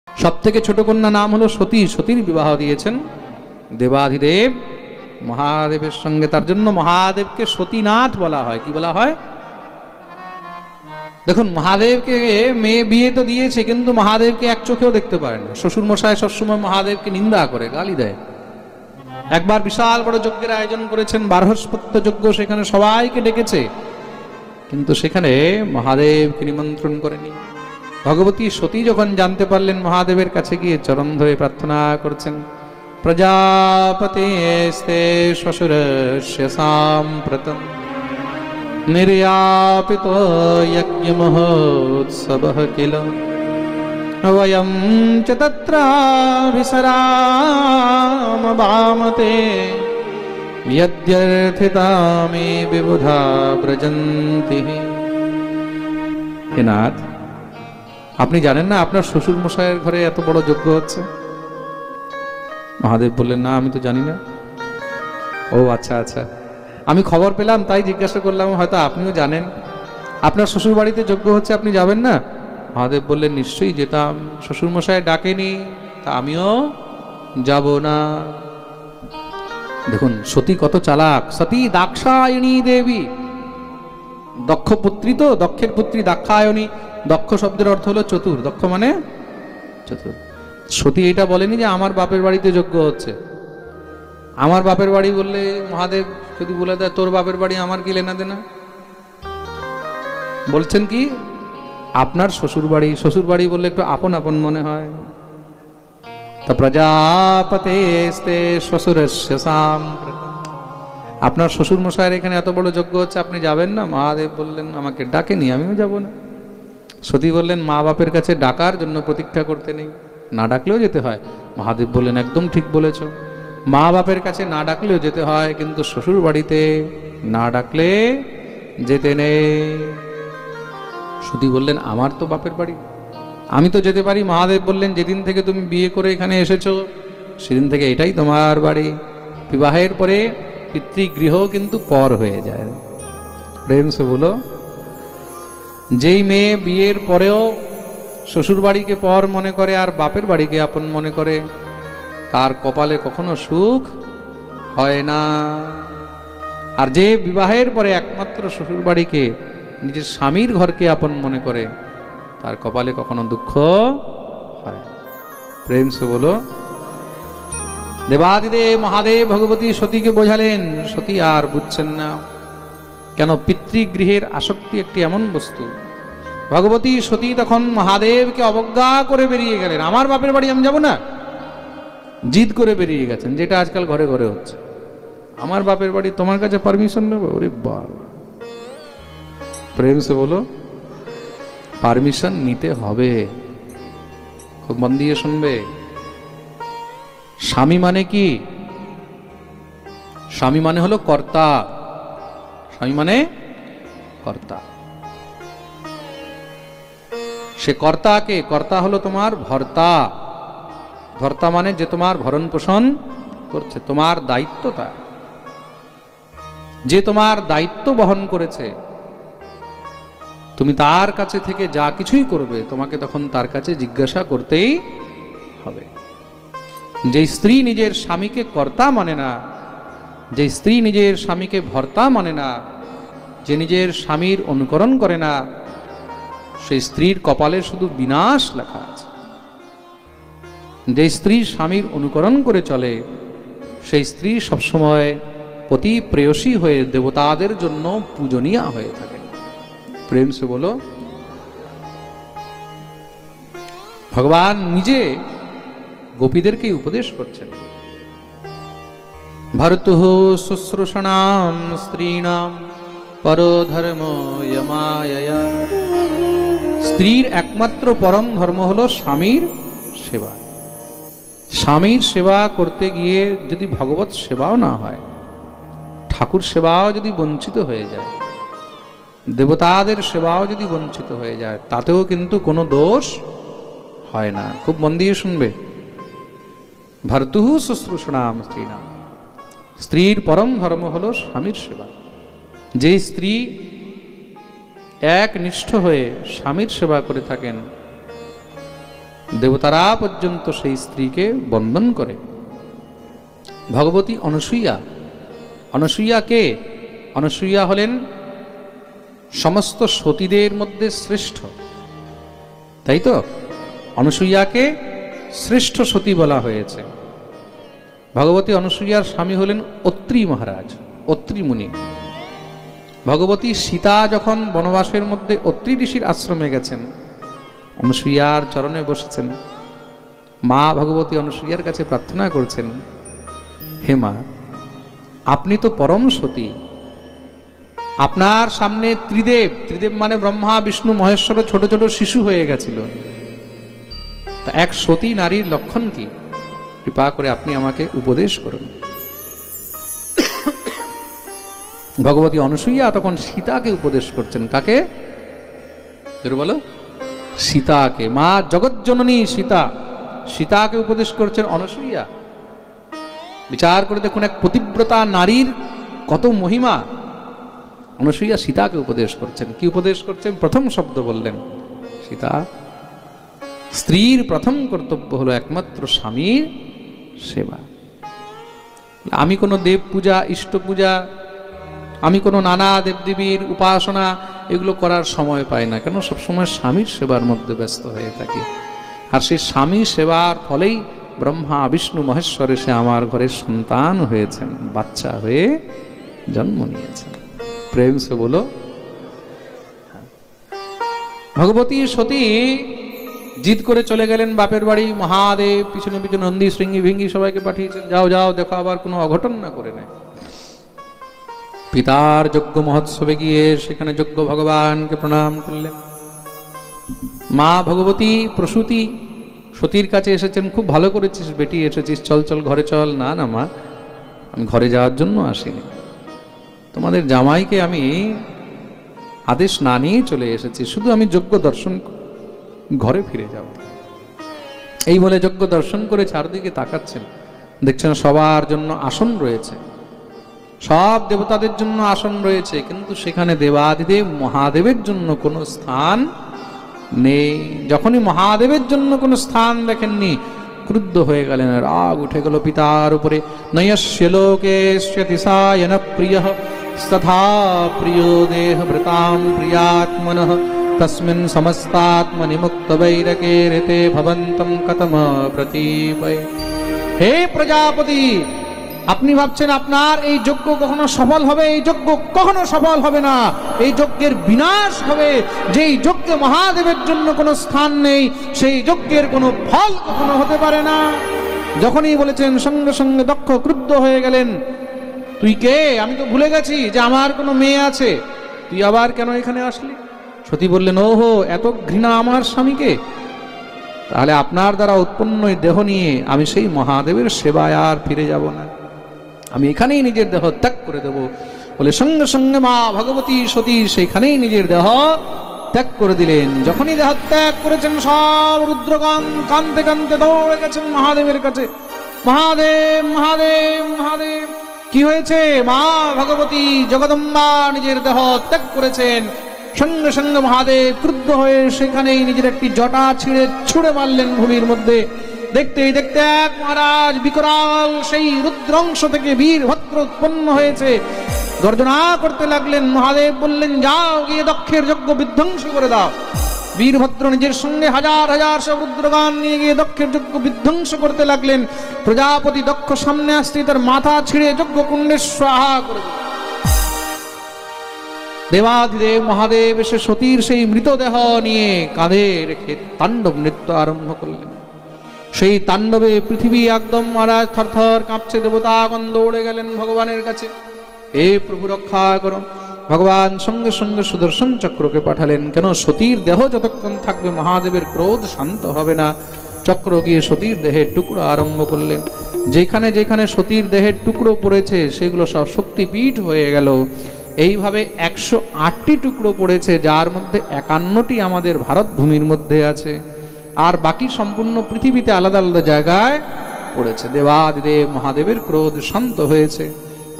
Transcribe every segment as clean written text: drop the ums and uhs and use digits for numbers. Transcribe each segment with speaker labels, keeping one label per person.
Speaker 1: সব থেকে ছোট কন্যা নাম হলো সতী। সতীর বিবাহ দিয়েছেন দেবাধিদেব মহাদেবের সঙ্গে। তার জন্য মহাদেবকে সতীনাথ বলা হয়। কি বলা হয়? দেখুন, মহাদেবকে মেয়ে বিয়ে তো দিয়েছে, কিন্তু মহাদেবকে এক চোখেও দেখতে পারে না। শ্বশুর মশাই সবসময় মহাদেবকে নিন্দা করে, গালি দেয়। একবার বিশাল বড় যজ্ঞের আয়োজন করেছেন, বার্হস্পত্য যজ্ঞ, সেখানে সবাইকে ডেকেছে, কিন্তু সেখানে মহাদেবকে নিমন্ত্রণ করেনি। ভগবতী সতী যখন জানতে পারলেন, মহাদেবের কাছে গিয়ে চরণ ধরে প্রার্থনা করছেন, প্রজাপতেস্তে শ্বশুরস্য সাম্প্রতম নির্যাপিত যজ্ঞ মহোৎসবঃ কিল বয়ং চ তত্রাভিসরাম বামতে यद्यर्थिता मे विबुधा ব্রজন্তি। হে নাথ, আপনি জানেন না আপনার শ্বশুর মশাইয়ের ঘরে এত বড় যজ্ঞ হচ্ছে? মহাদেব বললেন, না, আমি তো জানি না। ও আচ্ছা আচ্ছা, আমি খবর পেলাম তাই জিজ্ঞাসা করলাম, হয়তো আপনিও জানেন। আপনার শ্বশুর বাড়িতে যজ্ঞ হচ্ছে, আপনি যাবেন না? মহাদেব বললেন, নিশ্চয়ই যেতাম, শ্বশুর মশাই ডাকেনি, তা আমিও যাব না। দেখুন সতী কত চালাক। সতী দাক্ষায়ণী দেবী, দক্ষ পুত্রী তো, দক্ষের পুত্রী দাক্ষায়ণী। দক্ষ শব্দের অর্থ হলো চতুর। দক্ষ মানে চতুর। সতী এটা বলেনি যে আমার বাপের বাড়িতে যজ্ঞ হচ্ছে। আমার বাপের বাড়ি বললে মহাদেব যদি বলে দেয় তোর বাপের বাড়ি, আমার কি লেনা দেনা? বলছেন কি আপনার শ্বশুর বাড়ি। শ্বশুর বাড়ি বললে একটু আপন আপন মনে হয়। তা প্রজাপতেস্তে শ্বশুরস্য সাম্প্রতম, আপনার শ্বশুর মশাইয়ের এখানে এত বড় যজ্ঞ হচ্ছে, আপনি যাবেন না? মহাদেব বললেন, আমাকে ডাকেনি, আমিও যাব না। সতী বললেন, মা বাপের কাছে ডাকার জন্য প্রতীক্ষা করতে নেই, না ডাকলেও যেতে হয়। মহাদেব বললেন, একদম ঠিক বলেছ, মা বাপের কাছে না ডাকলেও যেতে হয়, কিন্তু শ্বশুর বাড়িতে না ডাকলে যেতে নেই। সতী বললেন, আমার তো বাপের বাড়ি, আমি তো যেতে পারি। মহাদেব বললেন, যেদিন থেকে তুমি বিয়ে করে এখানে এসেছো সেদিন থেকে এটাই তোমার বাড়ি। বিবাহের পরে পিতৃগৃহ কিন্তু পর হয়ে যায়। প্রেম সে বলো, যেই মেয়ে বিয়ের পরেও শ্বশুর বাড়িকে পর মনে করে আর বাপের বাড়িকে আপন মনে করে, তার কপালে কখনো সুখ হয় না। আর যে বিবাহের পরে একমাত্র শ্বশুর বাড়িকে, নিজের স্বামীর ঘরকে আপন মনে করে, তার কপালে কখনো দুঃখ হয়। প্রেম সে বলো। দেবাদিদেব মহাদেব ভগবতী সতীকে বোঝালেন, সতী আর বুঝছেন না। কেন? পিতৃগৃহের আসক্তি একটি এমন বস্তু। ভগবতী সতী তখন মহাদেবকে অবজ্ঞা করে বেরিয়ে গেলেন। আমার বাপের বাড়ি আমি যাব না, জিদ করে বেরিয়ে গেছেন, যেটা আজকাল ঘরে ঘরে হচ্ছে। আমার বাপের বাড়ি, তোমার কাছে পারমিশন নেবো? ওরে বাবা! প্রেম সে বলো, পারমিশন নিতে হবে। খুব মন দিয়ে শুনবে। স্বামী মানে কি? স্বামী মানে হলো কর্তা। স্বামী মানে কর্তা। সে কর্তাকে, কর্তা হলো তোমার ভর্তা। ভর্তা মানে যে তোমার ভরণ পোষণ করছে, তোমার দায়িত্ব তার। যে তোমার দায়িত্ব বহন করেছে, তুমি তার কাছে থেকে যা কিছুই করবে, তোমাকে তখন তার কাছে জিজ্ঞাসা করতেই হবে। যে স্ত্রী নিজের স্বামীকে কর্তা মানে না, যে স্ত্রী নিজের স্বামীকে ভর্তা মানে না, যে নিজের স্বামীর অনুকরণ করে না, সেই স্ত্রীর কপালে শুধু বিনাশ লেখা আছে। যে স্ত্রী স্বামীর অনুকরণ করে চলে, সেই স্ত্রী সবসময় পতি প্রেয়সী হয়ে দেবতাদের জন্য পূজনীয় হয়ে থাকে। প্রেম সে বলো। ভগবান নিজে গোপীদেরকে উপদেশ করছেন। ভর্তুঃ শুশ্রূষণাম স্ত্রীণাম পরধর্ম যমায়য়া। স্ত্রীর একমাত্র পরম ধর্ম হলো স্বামীর সেবা। স্বামীর সেবা করতে গিয়ে যদি ভগবত সেবাও না হয়, ঠাকুর সেবাও যদি বঞ্চিত হয়ে যায়, দেবতাদের সেবাও যদি বঞ্চিত হয়ে যায়, তাতেও কিন্তু কোনো দোষ হয় না। খুব মন দিয়ে শুনবে। ভর্তুঃ শুশ্রূষণাম স্ত্রীণাম, স্ত্রীর পরম ধর্ম হলো স্বামীর সেবা। যে স্ত্রী একনিষ্ঠ হয়ে স্বামীর সেবা করে থাকেন, দেবতারা পর্যন্ত সেই স্ত্রীকে বন্দন করে। ভগবতী অনসূয়া, অনসূয়া কে? অনসূয়া হলেন সমস্ত সতীদের মধ্যে শ্রেষ্ঠ, তাই তো? অনসূয়াকে শ্রেষ্ঠ সতী বলা হয়েছে। ভগবতী অনসূয়ার স্বামী হলেন অত্রি মহারাজ, অত্রি মুনি। ভগবতী সীতা যখন বনবাসের মধ্যে অত্রি ঋষির আশ্রমে গেছেন, অনসূয়ার চরণে বসেছেন, মা ভগবতী অনসূয়ার কাছে প্রার্থনা করছেন, হে মা, আপনি তো পরম সতী, আপনার সামনে ত্রিদেব, ত্রিদেব মানে ব্রহ্মা বিষ্ণু মহেশ্বর ছোট ছোট শিশু হয়ে গেছিল, তা এক সতী নারীর লক্ষণ কি? কৃপা করে আপনি আমাকে উপদেশ করুন। ভগবতী অনসূয়া তখন সীতাকে উপদেশ করছেন। কাকে? বলো, সীতাকে। মা জগজ্জননী সীতা, সীতাকে উপদেশ করছেন অনসূয়া। বিচার করে দেখুন, এক পতিব্রতা নারীর কত মহিমা। অনসূয়া সীতাকে উপদেশ করছেন। কি উপদেশ করছেন? প্রথম শব্দ বললেন, সীতা, স্ত্রীর প্রথম কর্তব্য হলো একমাত্র স্বামীর সেবা। আমি কোনো দেব পূজা, ইষ্ট পূজা, আমি কোনো নানা দেবদেবীর উপাসনা এগুলো করার সময় পাই না। কেন? সবসময় স্বামীর সেবার মধ্যে ব্যস্ত হয়ে থাকি। আর সেই স্বামী সেবার ফলেই ব্রহ্মা বিষ্ণু মহেশ্বর এসে আমার ঘরে সন্তান হয়েছেন, বাচ্চা হয়ে জন্ম নিয়েছেন। প্রেম সে বলো। ভগবতী সতী জিদ করে চলে গেলেন বাপের বাড়ি। মহাদেব পিছনে পিছনে নন্দী শৃঙ্গি ভিঙ্গি সবাইকে পাঠিয়েছেন, যাও যাও দেখো আবার কোনো অঘটন না করে নেয়। পিতার যজ্ঞ মহোৎসবে গিয়ে সেখানে যজ্ঞ ভগবানকে প্রণাম করলেন। মা ভগবতী প্রসূতি সতীর কাছে এসেছেন, খুব ভালো করেছিস বেটি, এসেছিস, চল চল ঘরে চল। না না মা, আমি ঘরে যাওয়ার জন্য আসিনি, তোমাদের জামাইকে আমি আদেশ না নিয়ে চলে এসেছি, শুধু আমি যজ্ঞ দর্শন ঘরে ফিরে যাব। এই বলে যজ্ঞ দর্শন করে চারদিকে তাকাচ্ছেন, দেখছেন সবার জন্য আসন রয়েছে, সব দেবতাদের জন্য আসন রয়েছে, কিন্তু সেখানে দেবাদিদেব মহাদেবের জন্য কোনো স্থান নেই। যখনই মহাদেবের জন্য কোনো স্থান দেখেননি, ক্রুদ্ধ হয়ে গেলেন, রাগ উঠে গেল পিতার উপরে। নয়স্য লোকেস্যতি সায়ন প্রিয়ঃ তথা প্রিয় দেহ ভৃতাম প্রিয়াত্মনঃ তস্মিन् সমস্তাত্মনি মুক্ত বৈরকে ঋতে ভবন্তম কতম প্রতীপয়। হে প্রজাপতি, আপনি ভাবছেন আপনার এই যজ্ঞ কখনো সফল হবে? এই যজ্ঞ কখনো সফল হবে না। এই যজ্ঞের বিনাশ হবে। যেই যজ্ঞে মহাদেবের জন্য কোনো স্থান নেই, সেই যজ্ঞের কোনো ফল কখনো হতে পারে না। যখনই বলেছেন, সঙ্গে সঙ্গে দক্ষ ক্রুদ্ধ হয়ে গেলেন। তুই কে? আমি তো ভুলে গেছি যে আমার কোনো মেয়ে আছে, তুই আবার কেন এখানে আসলি? সতী বললেন, ওহো, এত ঘৃণা আমার স্বামীকে? তাহলে আপনার দ্বারা উৎপন্ন দেহ নিয়ে আমি সেই মহাদেবের সেবায় আর ফিরে যাব না, আমি এখানেই নিজের দেহ ত্যাগ করে দেব। বলে সঙ্গে সঙ্গে মা ভগবতী সতী সেখানেই নিজের দেহ ত্যাগ করে দিলেন। যখনই দেহ ত্যাগ করেছেন, সব রুদ্রগণ কাঁদতে কাঁদতে দৌড়ে গেছেন মহাদেবের কাছে। মহাদেব মহাদেব মহাদেব, কি হয়েছে? মা ভগবতী জগদম্বা নিজের দেহ ত্যাগ করেছেন। সঙ্গে সঙ্গে মহাদেব ক্রুদ্ধ হয়ে সেখানেই নিজের একটি জটা ছিঁড়ে ছুঁড়ে মারলেন ভূমির মধ্যে। দেখতেই দেখতে এক মহারাজ বিকরাল সেই রুদ্রাংশ থেকে বীরভদ্র উৎপন্ন হয়েছে, গর্জনা করতে লাগলেন। মহাদেব বললেন, যাও গিয়ে দক্ষের যজ্ঞ বিধ্বংস করে দাও। বীরভদ্র নিজের সঙ্গে হাজার হাজার সব রুদ্রগান নিয়ে গিয়ে দক্ষের যজ্ঞ বিধ্বংস করতে লাগলেন। প্রজাপতি দক্ষ সামনে আসতে তার মাথা ছিঁড়ে যজ্ঞ কুণ্ডে স্বাহা করে দিলেন। দেবাদিদেব মহাদেব এসে সতীর সেই মৃতদেহ নিয়ে কাঁধে রেখে তাণ্ডব নৃত্য আরম্ভ করলেন। সেই তাণ্ডবে পৃথিবী একদম মহারাজ থরথর কাঁপছে। দেবতাগণ দৌড়ে গেলেন ভগবানের কাছে, হে প্রভু রক্ষা করো। ভগবান সঙ্গে সঙ্গে সুদর্শন চক্রকে পাঠালেন। কেন? সতীর দেহ যতক্ষণ থাকবে মহাদেবের ক্রোধ শান্ত হবে না। চক্র গিয়ে সতীর দেহের টুকরো আরম্ভ করলেন। যেখানে যেখানে সতীর দেহের টুকরো পড়েছে সেগুলো সব শক্তিপীঠ হয়ে গেল। এইভাবে 108টি টুকরো পড়েছে, যার মধ্যে 51টি আমাদের ভারত ভূমির মধ্যে আছে, আর বাকি সম্পূর্ণ পৃথিবীতে আলাদা আলাদা জায়গায় পড়েছে। দেবাদিদেব মহাদেবের ক্রোধ শান্ত হয়েছে।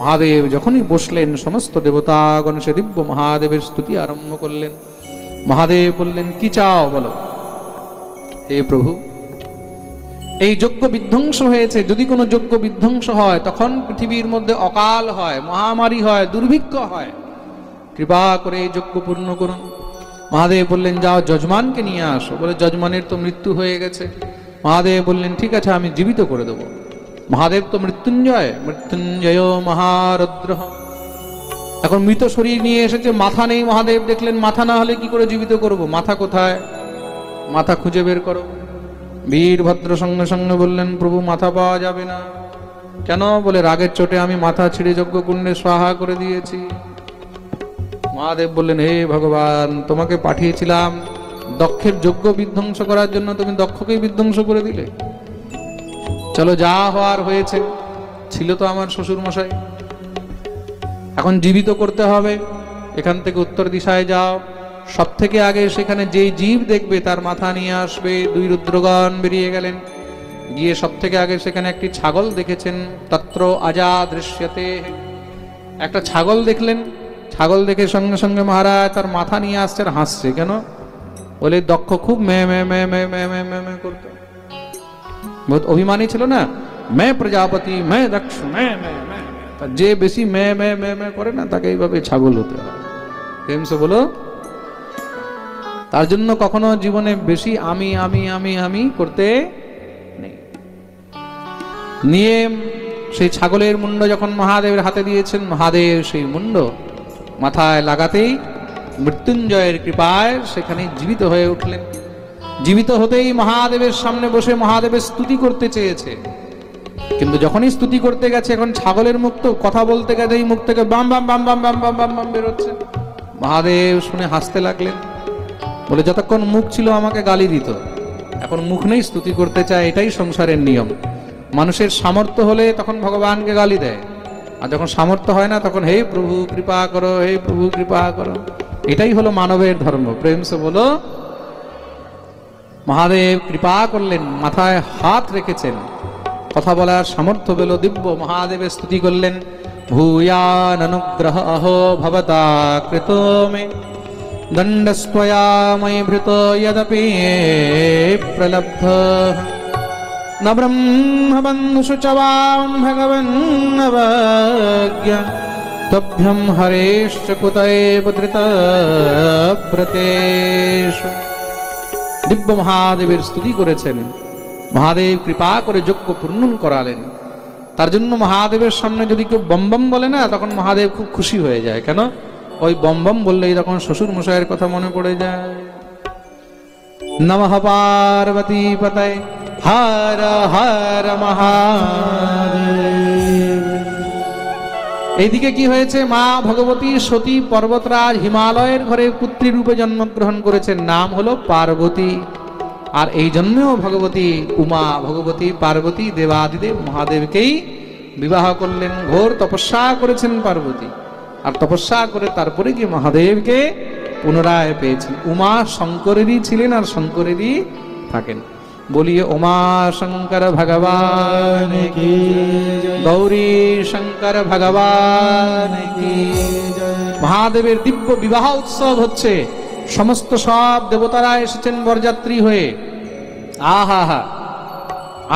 Speaker 1: মহাদেব যখনই বসলেন, সমস্ত দেবতাগণ সে দিব্য মহাদেবের স্তুতি আরম্ভ করলেন। মহাদেব বললেন, কি চাও বলো। হে প্রভু, এই যজ্ঞ বিধ্বংস হয়েছে। যদি কোনো যজ্ঞ বিধ্বংস হয় তখন পৃথিবীর মধ্যে অকাল হয়, মহামারী হয়, দুর্ভিক্ষ হয়। কৃপা করে এই যজ্ঞ পূর্ণ করুন। মহাদেব বললেন যাও যজমানকে নিয়ে আসো। বলে যজমানের তো মৃত্যু হয়ে গেছে। মহাদেব বললেন ঠিক আছে আমি জীবিত করে দেবো। মহাদেব তো মৃত্যুঞ্জয়, মৃত্যুঞ্জয় মহারুদ্র। এখন মৃত শরীর নিয়ে এসেছে, মাথা নেই। মহাদেব দেখলেন মাথা না হলে কি করে জীবিত করব, মাথা কোথায়, মাথা খুঁজে বের করো। বীরভদ্র সঙ্গে সঙ্গে বললেন প্রভু মাথা পাওয়া যাবে না। কেন? বলে রাগের চোটে আমি মাথা ছিঁড়ে যজ্ঞকুণ্ডে স্বাহা করে দিয়েছি। মহাদেব বললেন হে ভগবান, তোমাকে পাঠিয়েছিলাম দক্ষের যজ্ঞ বিধ্বংস করার জন্য, তুমি দক্ষকেই বিধ্বংস করে দিলে। চলো যা হওয়ার হয়েছে, ছিল তো আমার শ্বশুর মশাই, এখন জীবিত করতে হবে। এখান থেকে উত্তর দিশায় যাও, সব থেকে আগে সেখানে যেই জীব দেখবে তার মাথা নিয়ে আসবে। দুই রুদ্রগণ বেরিয়ে গেলেন, গিয়ে সব থেকে আগে সেখানে একটি ছাগল দেখেছেন। তত্র আজা দৃশ্যতে, একটা ছাগল দেখলেন। ছাগল দেখে সঙ্গে সঙ্গে মহারাজ তার মাথা নিয়ে আসছে আর হাসছে। কেন? বলে দক্ষ খুব মে মে মে মে মে মে মে মে করতো, বহুত অভিমানী ছিল না। মে প্রজাপতি, মে দক্ষ, মে মে মে। যে বেশি মে মে মে মে করে না তাকে এইভাবে ছাগল হতে হয়। প্রেমসে বলো। তার জন্য কখনো জীবনে বেশি আমি আমি আমি আমি করতে নেই। নিয়ে সেই ছাগলের মুন্ড যখন মহাদেবের হাতে দিয়েছেন, মহাদেব সেই মুন্ড মাথায় লাগাতেই মৃত্যুঞ্জয়ের কৃপায় সেখানে জীবিত হয়ে উঠলেন। জীবিত হতেই মহাদেবের সামনে বসে মহাদেবের স্তুতি করতে চেয়েছে, কিন্তু যখনই স্তুতি করতে গেছে, এখন ছাগলের মুখ তো কথা বলতে গেছে এই মুখ থেকে বাম বাম বাম বাম বাম বাম বাম বাম বেরোচ্ছে। মহাদেব শুনে হাসতে লাগলেন। বলে যতক্ষণ মুখ ছিল আমাকে গালি দিত, এখন মুখ নেই, স্তুতি করতে চায়। এটাই সংসারের নিয়ম। মানুষের সামর্থ্য হলে তখন ভগবানকে গালি দেয়, আর যখন সামর্থ্য হয় না তখন হে প্রভু কৃপা করো, হে প্রভু কৃপা করো। এটাই হলো মানবের ধর্ম। প্রেম সে বলো। মহাদেব কৃপা করলেন, মাথায় হাত রেখেছেন, কথা বলার সামর্থ্য পেল দিব্য। মহাদেবের স্তুতি করলেন। ভূয়ান অনুগ্রহ অহো ভবতা কৃত মে দণ্ডস্ত্বয়া ময়ি ভৃত যদপি প্রলব্ধ ন ব্রহ্মবন্ধুষু চ বাম ভগবন্নবজ্ঞ তভ্যম হরেশ্চ কুতৈব ধৃতব্রতেষু। দিব্য মহাদেবের স্তুতি করেছেন। মহাদেব কৃপা করে যজ্ঞ পূর্ণ করালেন। তার জন্য মহাদেবের সামনে যদি কেউ বম বম বলে না, তখন মহাদেব খুব খুশি হয়ে যায়। কেন? ওই বম বম বললেই তখন শ্বশুর মশাইয়ের কথা মনে পড়ে যায়। নমঃ পার্বতী পতয়ে হর হর মহাদেব। এইদিকে কি হয়েছে? মা ভগবতী সতী পর্বতরাজ হিমালয়ের ঘরে পুত্রী রূপে জন্মগ্রহণ করেছেন, নাম হলো পার্বতী। আর এই জন্যও ভগবতী উমা, ভগবতী পার্বতী দেবাদিদেব মহাদেবকেই বিবাহ করলেন। ঘোর তপস্যা করেছেন পার্বতী, আর তপস্যা করে তারপরে কি মহাদেবকে পুনরায় পেয়েছেন। উমা শঙ্করেরই ছিলেন আর শঙ্করেরই থাকেন। বলিয়ে উমা শঙ্কর ভগবান কি, গৌরী শঙ্কর ভগবান কি। মহাদেবের দিব্য বিবাহ উৎসব হচ্ছে। সমস্ত সব দেবতারা এসেছেন বরযাত্রী হয়ে। আহা হা।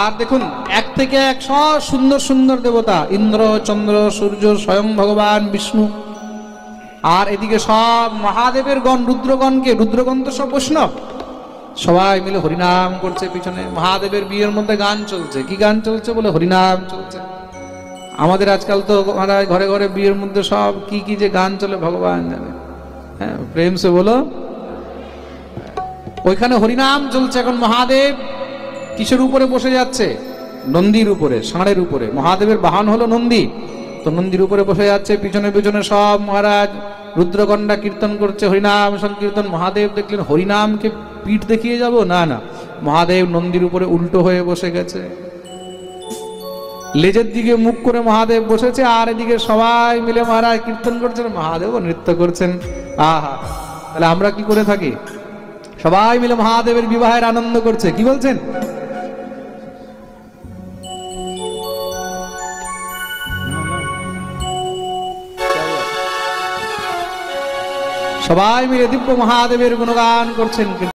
Speaker 1: আর দেখুন এক থেকে এক সব সুন্দর সুন্দর দেবতা, ইন্দ্র, চন্দ্র, সূর্য, স্বয়ং ভগবান বিষ্ণু। আর এদিকে সব মহাদেবের গণ, রুদ্রগণকে, রুদ্রগণ তো সব বৈষ্ণব, সবাই মিলে হরিনাম করছে পিছনে। মহাদেবের বিয়ের মধ্যে গান চলছে। কি গান চলছে? বলে হরিনাম চলছে। আমাদের আজকাল তো ঘরে ঘরে বিয়ের মধ্যে সব কি কি যে গান চলে ভগবান জানে। হ্যাঁ, প্রেম সে বলো। ওইখানে হরিনাম চলছে। এখন মহাদেব কিসের উপরে বসে যাচ্ছে? নন্দীর উপরে, ষাঁড়ের উপরে। মহাদেবের বাহন হলো নন্দী, তো নন্দীর উপরে বসে যাচ্ছে। পিছনে পিছনে সব মহারাজ রুদ্রগণরা কীর্তন করছে, হরিনাম সংকীর্তন। মহাদেব দেখলেন হরিনামকে পিঠ দেখিয়ে যাব, না না, মহাদেব নন্দীর উপরে উল্টো হয়ে বসে গেছে। লেজের দিকে মুখ করে মহাদেব বসেছে, আর এদিকে সবাই মিলে মহারাজ কীর্তন করছেন, মহাদেব নৃত্য করছেন। আহা, তাহলে আমরা কি করে থাকি? সবাই মিলে মহাদেবের বিবাহের আনন্দ করছে। কি বলছেন? সবাই মিলে দিব্য মহাদেবের গুণগান করছেন। কিন্তু